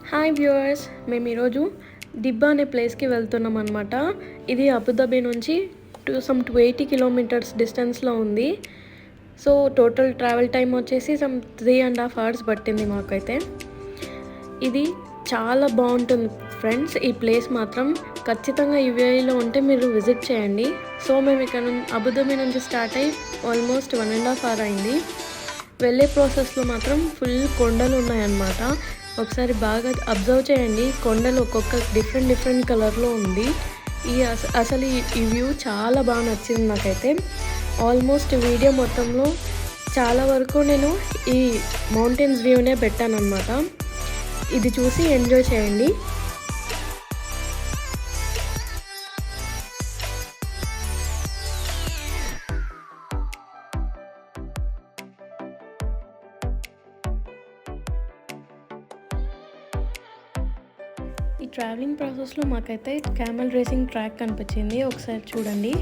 Hi viewers, మేము ఈరోజు దిబ్బా అనే ప్లేస్కి వెళ్తున్నాం అనమాట. ఇది అబుదాబి నుంచి 280 కిలోమీటర్స్ డిస్టెన్స్లో ఉంది. సో టోటల్ ట్రావెల్ టైం వచ్చేసి 3.5 hours పట్టింది మాకైతే. ఇది చాలా బాగుంటుంది ఫ్రెండ్స్. ఈ ప్లేస్ మాత్రం ఖచ్చితంగా యూఏఈలో ఉంటే మీరు విజిట్ చేయండి. సో మేము ఇక్కడ అబుదాబి నుంచి స్టార్ట్ అయ్యి ఆల్మోస్ట్ 1.5 hour అయింది. వెళ్ళే ప్రాసెస్లో మాత్రం ఫుల్ కొండలు ఉన్నాయన్నమాట. ఒకసారి బాగా అబ్జర్వ్ చేయండి, కొండలు ఒక్కొక్క డిఫరెంట్ కలర్లో ఉంది. అసలు ఈ వ్యూ చాలా బాగా నచ్చింది నాకైతే. ఆల్మోస్ట్ వీడియో మొత్తంలో చాలా వరకు నేను ఈ మౌంటైన్స్ వ్యూనే పెట్టాను అనమాట. ఇది చూసి ఎంజాయ్ చేయండి. ఈ ట్రావెలింగ్ ప్రాసెస్లో మాకైతే క్యామెల్ రేసింగ్ ట్రాక్ కనిపించింది, ఒకసారి చూడండి.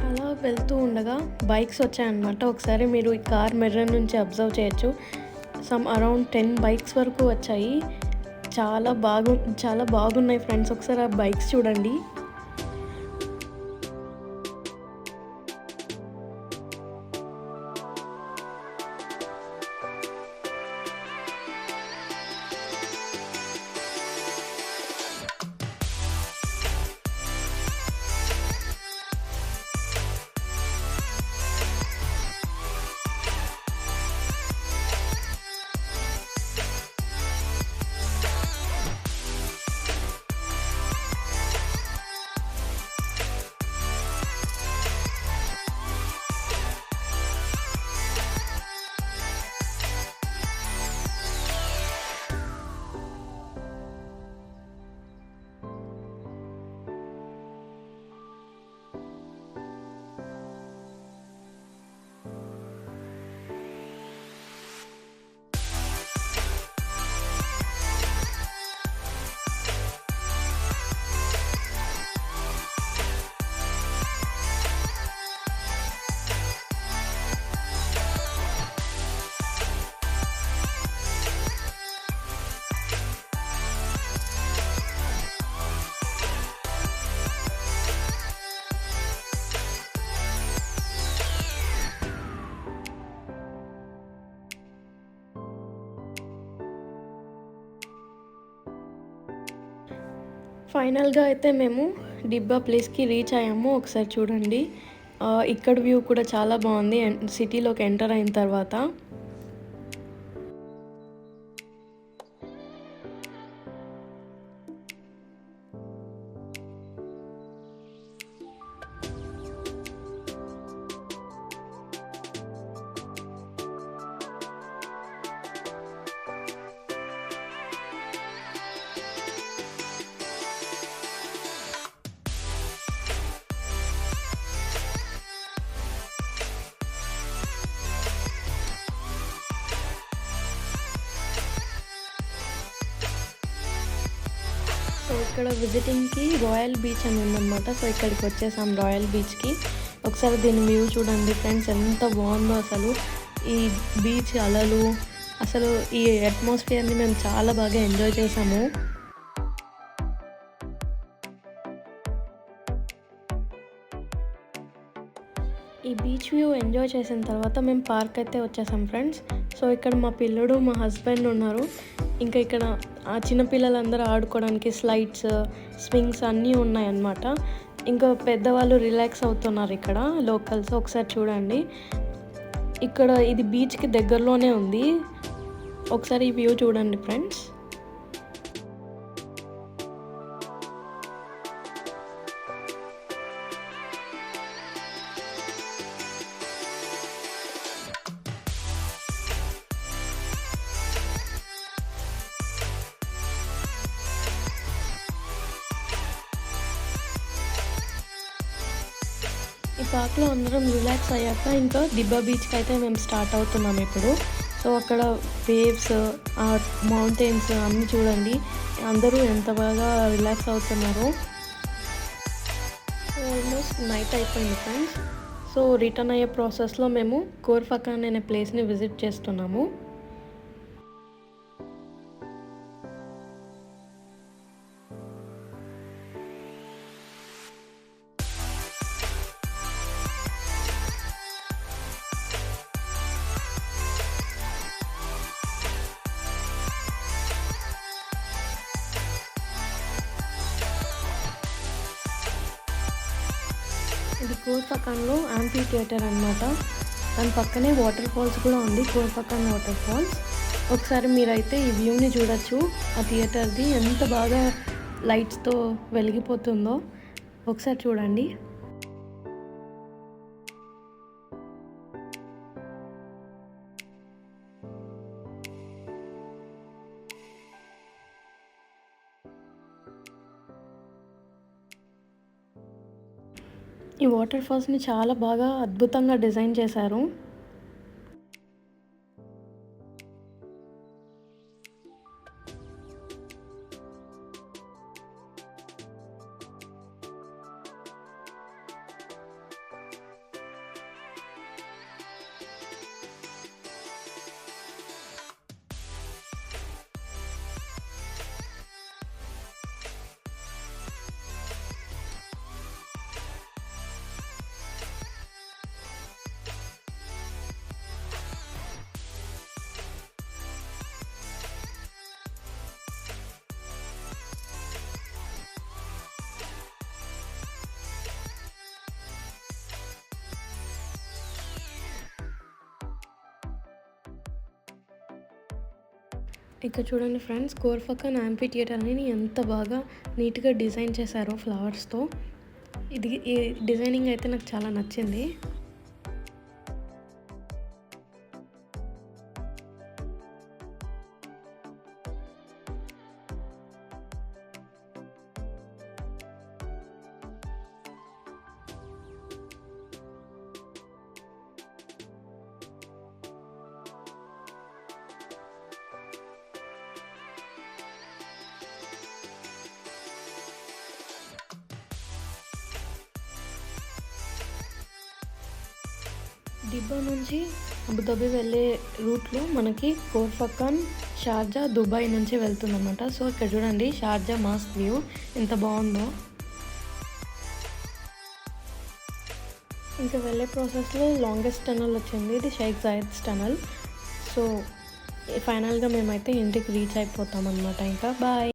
అలా వెళ్తూ ఉండగా బైక్స్ వచ్చాయన్నమాట. ఒకసారి మీరు ఈ కార్ మిర్రర్ నుంచి అబ్జర్వ్ చేయొచ్చు. అరౌండ్ 10 బైక్స్ వరకు వచ్చాయి. చాలా బాగున్నాయి ఫ్రెండ్స్. ఒకసారి ఆ బైక్స్ చూడండి. ఫైనల్‌గా అయితే మేము డిబ్బా ప్లేస్‌కి రీచ్ అయ్యాము. ఒకసారి చూడండి. ఇక్కడ వ్యూ కూడా చాలా బావుంది సిటీలోకి ఎంటర్ అయిన తర్వాత. సో ఇక్కడ విజిటింగ్‌కి రాయల్ బీచ్ అని ఉందన్నమాట. సో ఇక్కడికి వచ్చేసాం రాయల్ బీచ్‌కి. ఒకసారి దీని వ్యూ చూడండి ఫ్రెండ్స్, ఎంత బాగుందో అసలు. ఈ బీచ్ అలలు, అసలు ఈ అట్మాస్ఫియర్‌ని మేము చాలా బాగా ఎంజాయ్ చేసాము. ఈ బీచ్ వ్యూ ఎంజాయ్ చేసిన తర్వాత మేము పార్క్ అయితే వచ్చేసాం ఫ్రెండ్స్. సో ఇక్కడ మా పిల్లోడు, మా హస్బెండ్ ఉన్నారు. ఇంకా ఇక్కడ చిన్న పిల్లలందరూ ఆడుకోవడానికి స్లైడ్స్, స్వింగ్స్ అన్నీ ఉన్నాయన్నమాట. ఇంకా పెద్దవాళ్ళు రిలాక్స్ అవుతున్నారు ఇక్కడ లోకల్స్. ఒకసారి చూడండి, ఇక్కడ ఇది బీచ్కి దగ్గరలోనే ఉంది. ఒకసారి ఈ వ్యూ చూడండి ఫ్రెండ్స్. ఈ పార్క్లో అందరం రిలాక్స్ అయ్యాక ఇంకా దిబ్బా బీచ్కి అయితే మేము స్టార్ట్ అవుతున్నాం ఇప్పుడు. సో అక్కడ వేవ్స్, మౌంటైన్స్ అన్నీ చూడండి, అందరూ ఎంత బాగా రిలాక్స్ అవుతున్నారో. ఆల్మోస్ట్ నైట్ అయిపోయింది ఫ్రెండ్స్. సో రిటర్న్ అయ్యే ప్రాసెస్లో మేము కోర్ఫకాన్ అనే ప్లేస్ని విజిట్ చేస్తున్నాము. ఇది కోర్ఫకాన్లో యాంఫీ థియేటర్ అనమాట. దాని పక్కనే వాటర్ ఫాల్స్ కూడా ఉంది, కోర్ఫకాన్ వాటర్ ఫాల్స్. ఒకసారి మీరైతే ఈ వ్యూని చూడొచ్చు. ఆ థియేటర్ది ఎంత బాగా లైట్స్తో వెలిగిపోతుందో ఒకసారి చూడండి. ఈ వాటర్ ఫాల్స్ని చాలా బాగా అద్భుతంగా డిజైన్ చేశారు. ఇక్కడ చూడండి ఫ్రెండ్స్, కోర్ఫకాన్ యాంఫీ థియేటర్ అని ఎంత బాగా నీట్గా డిజైన్ చేశారో ఫ్లవర్స్తో. ఈ డిజైనింగ్ అయితే నాకు చాలా నచ్చింది. డిబ్బా నుంచి అబుదాబి వెళ్ళే రూట్లో మనకి కోర్ఫకాన్, షార్జా, దుబాయ్ నుంచి వెళ్తుందన్నమాట. సో ఇక్కడ చూడండి షార్జా మాస్క్ వ్యూ ఎంత బాగుందో. ఇంకా వెళ్ళే ప్రాసెస్లో లాంగెస్ట్ టనల్ వచ్చింది, ఇది షేక్ జాయద్ టనల్. సో ఫైనల్గా మేమైతే ఇంటికి రీచ్ అయిపోతాం అన్నమాట. ఇంకా బాయ్.